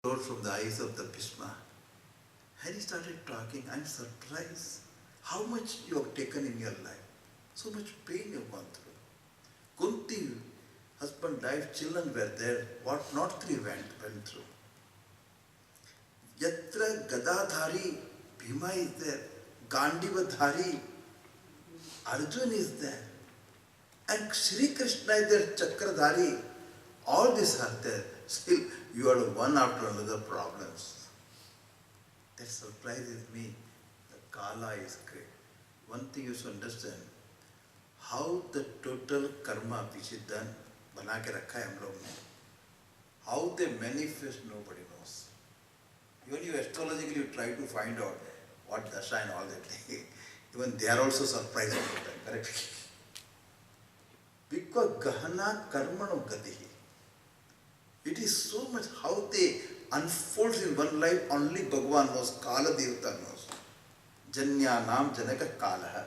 flowed from the eyes of the Bhishma. And he started talking. I'm surprised how much you have taken in your life. So much pain you have gone through. Kunti, husband died, children were there. What not three went through. Yatra Gadadhari, Bhima is there. Gandivadhari, Arjun is there. And Sri Krishna is there, Chakradhari. All these are there. Still, you are one after another problems. That surprises me. The Kala is great. One thing you should understand, how the total karma which is done, बना के रखा है हम लोग ने, how they manifest nobody knows. Even you astrologically you try to find out what dasha and all that thing. Even they are also surprised about that, correct? Because gahana karmano gatihi. It is so much how they unfold in one life, only Bhagavan knows, Kala Devata knows. Janya Nam Janaka Kala.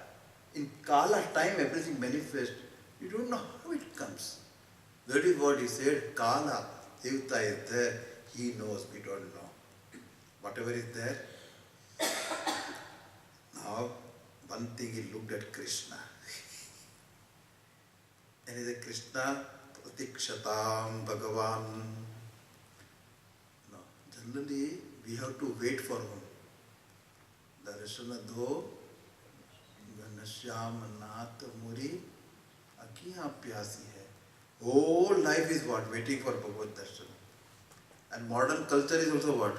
In Kala time everything manifests. You don't know how it comes. That is what he said, Kala Devata is there, he knows, we don't know. Whatever is there. Now, one thing he looked at Krishna. And he said, Krishna, Pratikshatam Bhagavan. No, generally we have to wait for him. Darshana do Ganashyam Nath Muri Akiya Pyasi hai. Whole life is what? Waiting for Bhagavad Darshan. And modern culture is also what?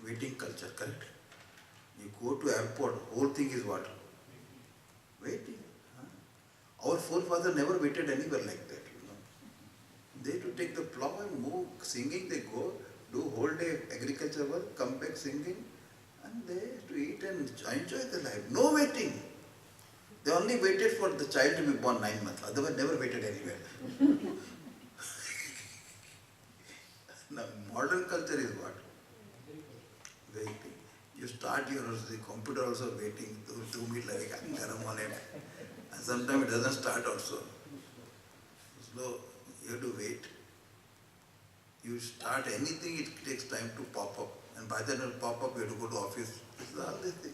Waiting culture, correct? You go to airport, whole thing is what? Waiting. Our forefathers never waited anywhere like that, you know. They had to take the plow and move, singing, they go, do whole day agriculture work, come back singing, and they had to eat and enjoy the life. No waiting. They only waited for the child to be born 9 months, otherwise never waited anywhere. Now, modern culture is what? Waiting. You start your the computer also waiting, 2 minutes like garam hone mein. And sometimes it doesn't start also. So you have to wait. You start anything, it takes time to pop up. And by the time it pop up, you have to go to office. This is all this thing.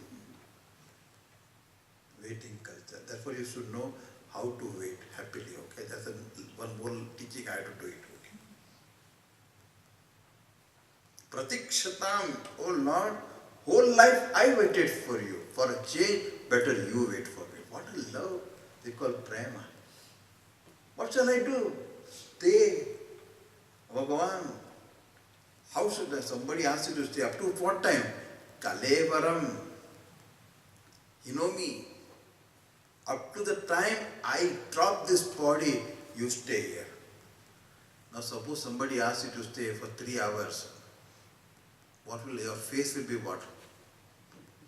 Waiting culture. Therefore you should know how to wait happily, okay? That's one more teaching I have to do it, okay? Pratikshatam, oh Lord, whole life I waited for you. For a change, better you wait for me. What a love they call prema. What shall I do? Stay. Bhagavan. How should I? Somebody asks you to stay. Up to what time? Kalevaram. You know me. Up to the time I drop this body, you stay here. Now suppose somebody asks you to stay for 3 hours. What will your face will be what?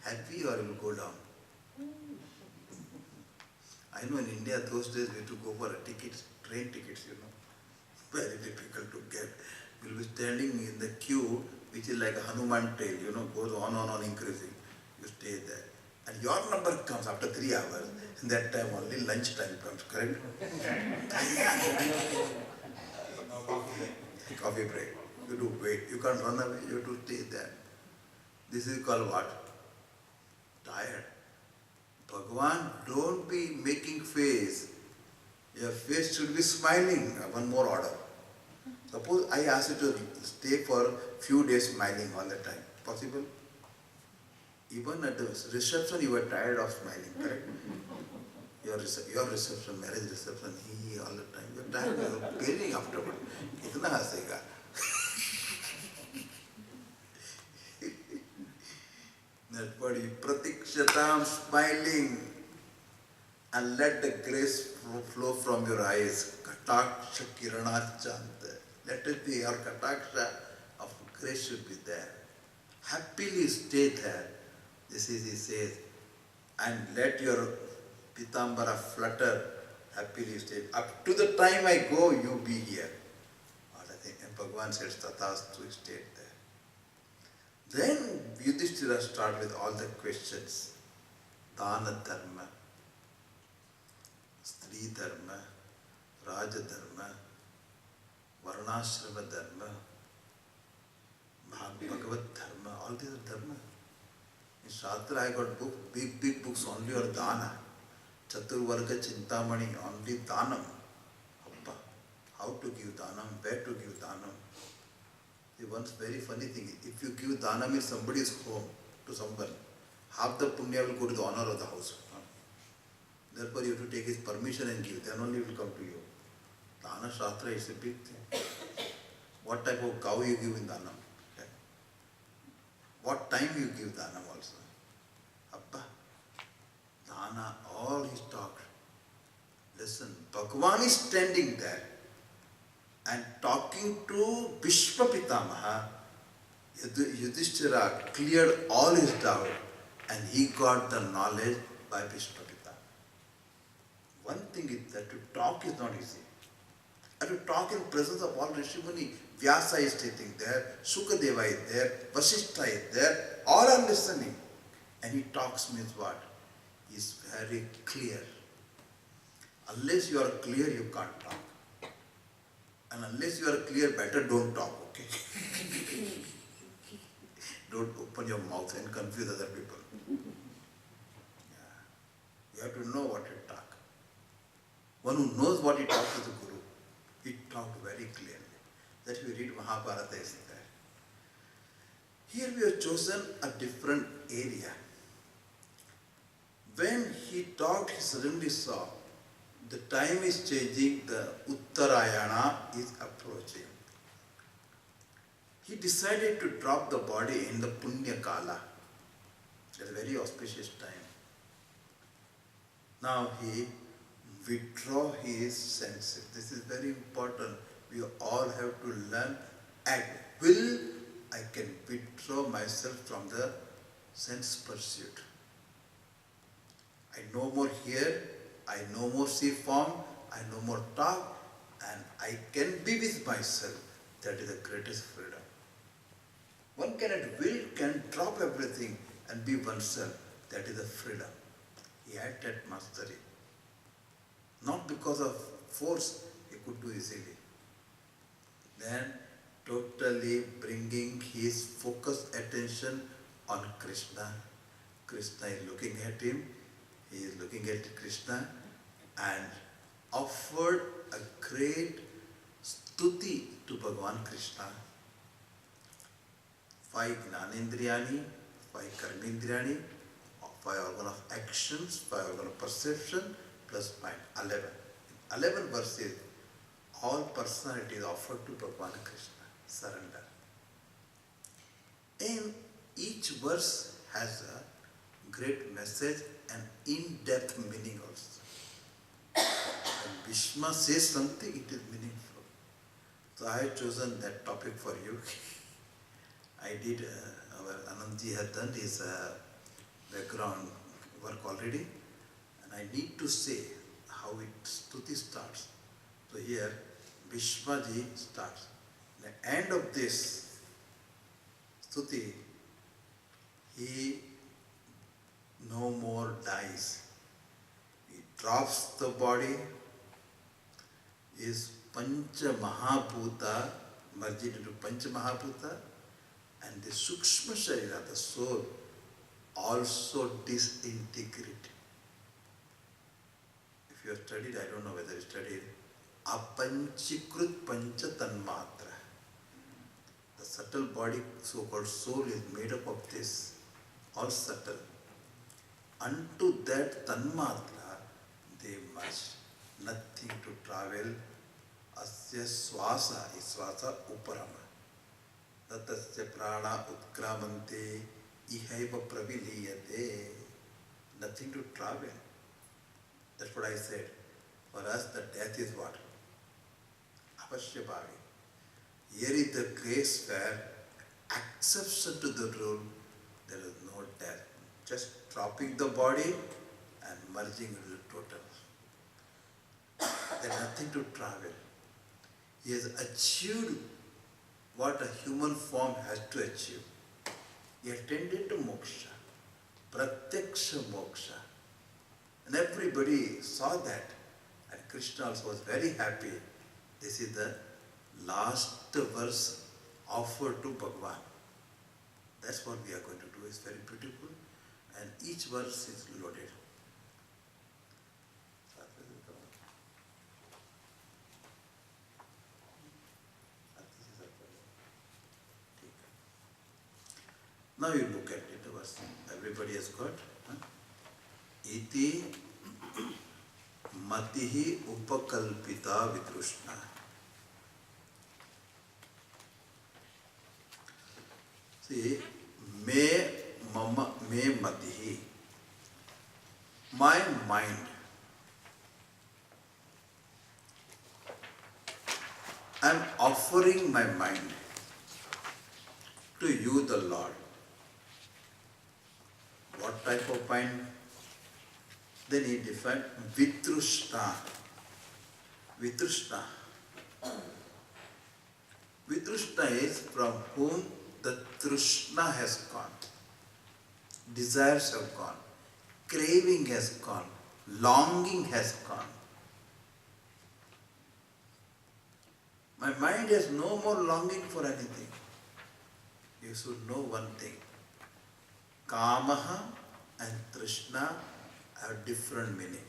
Happy or it will go down? I know in India those days we had to go for a ticket, train tickets, you know. Very difficult to get. You'll be standing in the queue, which is like a Hanuman tail, you know, goes on increasing. You stay there. And your number comes after 3 hours. In that time only lunch time comes, correct? Coffee break. You do wait. You can't run away. You have to stay there. This is called what? Tired. Bhagavan, don't be making face. Your face should be smiling. One more order. Suppose I ask you to stay for few days smiling all the time. Possible? Even at the reception you are tired of smiling, correct? Your reception, marriage reception, he all the time. You are tired, you are paining afterward. Kitna hasega? That body, pratikshatam, smiling, and let the grace flow from your eyes. Kataksha kiranachanta. Let it be, your kataksha of grace should be there. Happily stay there. This is, he says, and let your pitambara flutter. Happily stay. Up to the time I go, you be here. And Bhagavan says, Tatastu, stayed there. Then Yudhishthira start with all the questions. Dana dharma, Stri dharma, Raja dharma, Varnashrama dharma, All these are dharma. In Shastra I got big books only on dana. Chaturvarga Chintamani, only danam. Appa, how to give danam, where to give danam. The one very funny thing, if you give danam in somebody's home to someone, half the punya will go to the owner of the house. Therefore you have to take his permission and give, then only it will come to you. Dana Shastra is a big thing. What type of cow you give in danam? What time you give danam also? Abba, dana, all his talk. Listen, Bhagavan is standing there and talking to Bhishma Pitamaha. Yudhishthira cleared all his doubt and he got the knowledge by Bhishma Pitamaha. One thing is that to talk is not easy. And to talk in presence of all Rishi Muni, Vyasa is sitting there, Sukadeva is there, Vasishtha is there, all are listening. And he talks means what? He is very clear. Unless you are clear, you can't talk. And unless you are clear, better don't talk, okay? Don't open your mouth and confuse other people. Yeah. You have to know what you talk. One who knows what he talks is the Guru. He talked very clearly. That we read Mahabharata is there. Here we have chosen a different area. When he talked, he suddenly saw the time is changing, the Uttarayana is approaching. He decided to drop the body in the Punya Kala. That's a very auspicious time. Now he withdraw his senses. This is very important. We all have to learn at will. I can withdraw myself from the sense pursuit. I no more hear, I no more see form, I no more talk, and I can be with myself. That is the greatest freedom. One can at will can drop everything and be oneself. That is the freedom. He had that mastery. Not because of force, he could do easily. Then totally bringing his focused attention on Krishna. Krishna is looking at him, he is looking at Krishna and offered a great stuti to Bhagavan Krishna. 5 Jnanendriyani, 5 Karmendriyani, 5 organ of actions, 5 organ of perception, plus mind, 11. In 11 verses, all personality is offered to Bhagavan Krishna, surrender. And each verse has a great message and in-depth meaning also. When Bhishma says something, it is meaningful. So I have chosen that topic for you. I did, our Anandji had done his background work already, and I need to say how it stuti starts. So here, Bhishmaji starts. At the end of this stuti, he no more dies. He drops the body, is Pancha Mahabhuta, merged into Pancha Mahabhuta, and the Sukshma Sharira, the soul, also disintegrated. If you have studied, I don't know whether you studied, Apanchikrut Pancha Tanmatra. The subtle body, so-called soul, is made up of this, all subtle. Unto that Tanmatra, they merge. Nothing to travel. Asya swasa, swasa uparama. Tatasya prana utkramante, ihaiva praviliyate. Nothing to travel. That's what I said. For us, the death is what? Avashya bhavi. Here is the case where exception to the rule, there is no death. Just dropping the body and merging into the total. There is nothing to travel. He has achieved what a human form has to achieve. He attained to moksha, pratyaksha moksha. And everybody saw that. And Krishna also was very happy. This is the last verse offered to Bhagavan. That's what we are going to do. It's very beautiful, and each verse is loaded. Now you look at it, the verse. Everybody has got. Iti matihi upakalpita vitrushna. See, me matihi. My mind. I am offering my mind to you, the Lord. What type of mind? Then he defined vitrushna. Vitrushna. Vitrushna is from whom the trishna has gone. Desires have gone. Craving has gone. Longing has gone. My mind has no more longing for anything. You should know one thing. Kamaha and trishna have different meaning.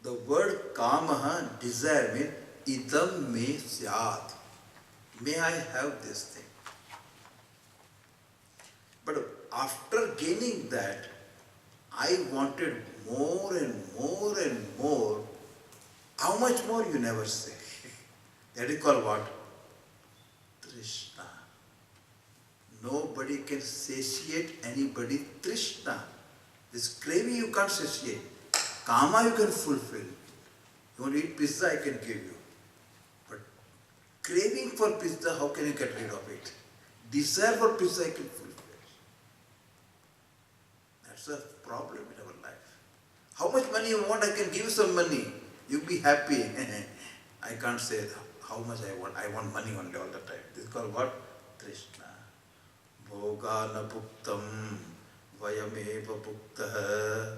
The word kamaha, desire, means idam me syat. May I have this thing. But after gaining that, I wanted more and more and more. How much more you never say. That is called what? Trishna. Nobody can satiate anybody's trishna. This craving you can't satiate. Kama you can fulfill. You want to eat pizza, I can give you. But craving for pizza, how can you get rid of it? Desire for pizza, I can fulfill. That's a problem in our life. How much money you want, I can give you some money. You'll be happy. I can't say how much I want. I want money only all the time. This is called what? Trishna. Bhogana bhuktam vayameva bhuktah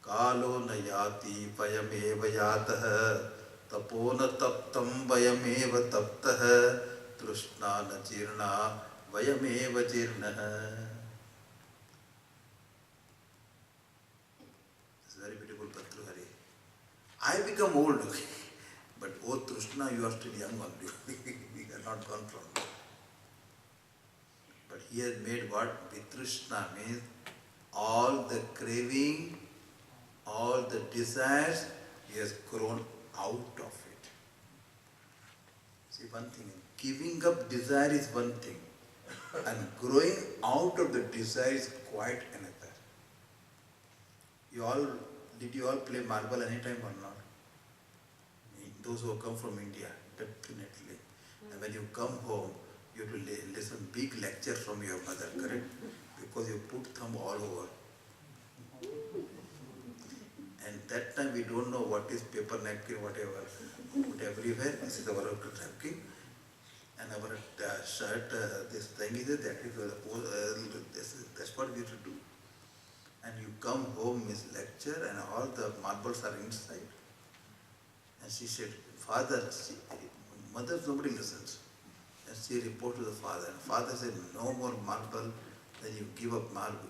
kalo na yati vayameva yatah tapona taptam vayameva taptah trishna na jirna vayameva jirnah. It's very beautiful, Bhartruhari. I become old, but oh Trishna, you are still young only. We are not gone from you. But he has made what? Vitrishna means all the craving, all the desires, he has grown out of it. See one thing, giving up desire is one thing, and growing out of the desire is quite another. Did you all play marble anytime or not? Those who come from India, definitely. And when you come home, you have to listen big lecture from your mother, correct? Because you put thumb all over. And that time we don't know what is paper napkin, whatever. Put everywhere. This is our napkin. And our shirt, this thing is that is that's what we have to do. And you come home, miss lecture, and all the marbles are inside. And she said, Father, mother, nobody listens. And she reported to the father. And father said, no more marble, then you give up marble.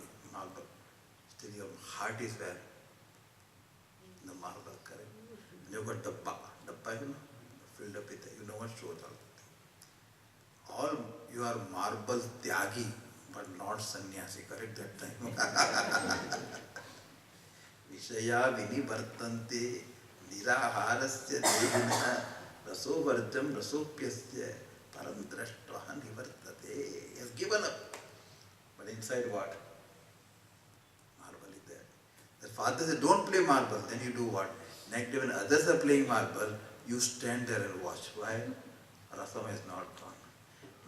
Still your heart is where? In the marble, correct? And you got dabba, filled up with it. You know what shows all. All you are marble tyagi, but not sannyasi, correct that time? Vishaya vinivartante niraharasya devinah raso varjam rasopyasya param drashtvaha nivartate. He has given up. But inside what? Marble is there. The father said, don't play marble. Then you do what? Next day when others are playing marble, you stand there and watch. Why? Rasam has not gone.